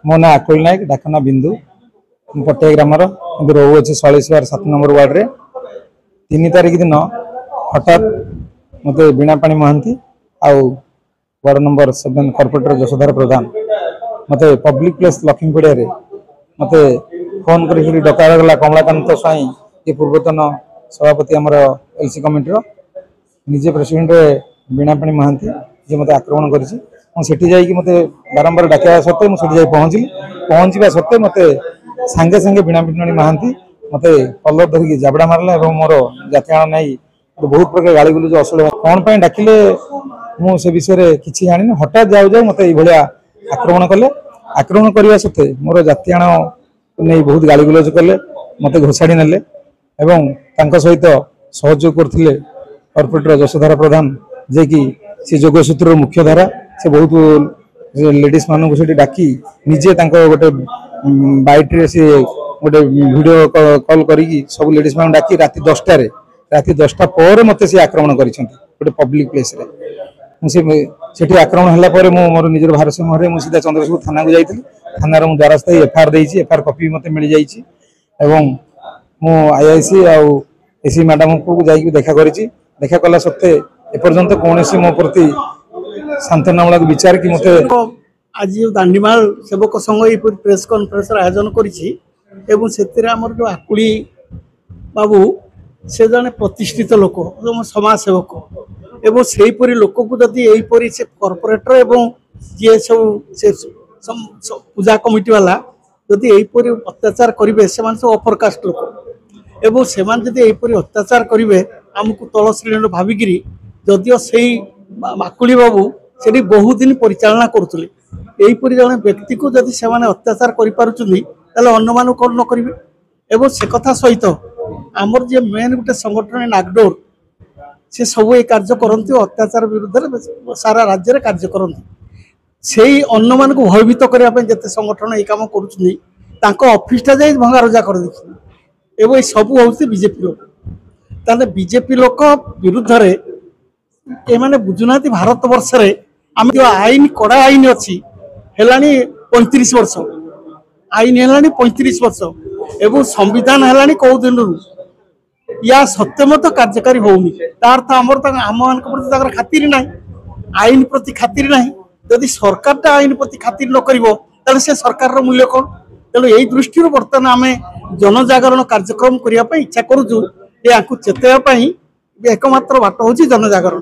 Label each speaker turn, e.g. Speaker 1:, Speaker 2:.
Speaker 1: मो ना आकुल नायक डाकना बिंदु पटिया ग्रामर कि रोचे 7 नंबर वार्ड रे 3 तारिख दिन हठात मत बीणापाणी महांती आउ वार्ड नंबर 7 कॉर्पोरेटर जशोधर प्रधान मत पब्लिक प्लेस लक्ष्मीपड़िया रे मत फोन कर डका गला कमलाकांत स्वाई ये पूर्वतन सभापति आमर एलसी कमिटी निजे प्रेसिडेंट बीणापाणी महांती जे मत आक्रमण करी मत बारंबार डाक सत्वे मुझे पहुँचा सत्वे मत सांगे सांगे बीणापाणी महांती मत कलर धरिकी जाबड़ा मारला और मोर जातियाण नहीं बहुत प्रकार गाड़ी गुलज असुल कौन पर डाकिले मुझे विषय में किसी जानी हठात जाऊ जाऊ मत ये आक्रमण कले आक्रमण करने सत्वे मोर जातियाण नहीं बहुत गाड़ी गुलज कले मत घोषाड़ी नेले सहित सहयोग करते कॉर्पोरेटर जशोधर प्रधान जे कि सी जोगसूत्र मुख्य धारा से बहुत लेडीज मानक डाकी निजे गोटे बाइट्रे सी गोटे वीडियो कॉल करी सब लेडीज मान डाकी राति 10टा पर मत से आक्रमण कर पब्लिक प्लेस से आक्रमण है मोर निजर भारसाम्य मुझे सीधा चंद्रशेखर थाना को जाइए थाना मुझे द्वारस्थ एफआईआर देती एफआईआर कॉपी मत मिल जाइए मु आईआईसी आउ एसी मैडम को जाकि देखा कला सत्वे एपर्यंत कौन मो प्रति शांतनामूलक विचार कि मत
Speaker 2: आज दांडीमाल सेवक संघ ये प्रेस कॉन्फ्रेंस आयोजन करी जो आकुड़ी बाबू से जड़े प्रतिष्ठित लोक समाज सेवक एवं से लोक को जदि यहीपरी से कॉर्पोरेटर एवं जी सब पूजा कमिटी वाला जदि यहीपरी अत्याचार करेंगे से सब अपर कास्ट लोक एवं से यहीपरी अत्याचार करेंगे आमको तल श्रेणी भाविकी जदिओ से आकुड़ी बाबू से बहुत दिन परिचालना करुले यहीपरी जड़े व्यक्ति को जदि से अत्याचार कर कौन न करेंगे एवं से कथा सहित आमर जे मेन गोटे संगठन नागडोर से सब ये कार्य करती अत्याचार विरुद्ध सारा राज्य में कार्य करती से अन्न मान को भयभीत करने जिते संगठन ये कम कर ऑफिसटा जा भंगारुजा कर एवं ये सब हूँ बीजेपी लोक ताने बीजेपी लोक विरुद्ध ये बुझुना भारत वर्ष आम जो आईन कड़ा आईन अच्छी है 35 वर्ष आईन है 35 वर्ष एवं संविधान है कौ दिन या सत्यमत कार्यकारी होनी तार आम प्रति खातिर ना आईन प्रति खातिर ना जदि सरकार आईन प्रति खातिर न कर से सरकार मूल्य कौन तेणु यही दृष्टि बर्तमान आम जनजागरण कार्यक्रम करने इच्छा करुचु चेतवा एकमात्र बाट हूँ जनजागरण।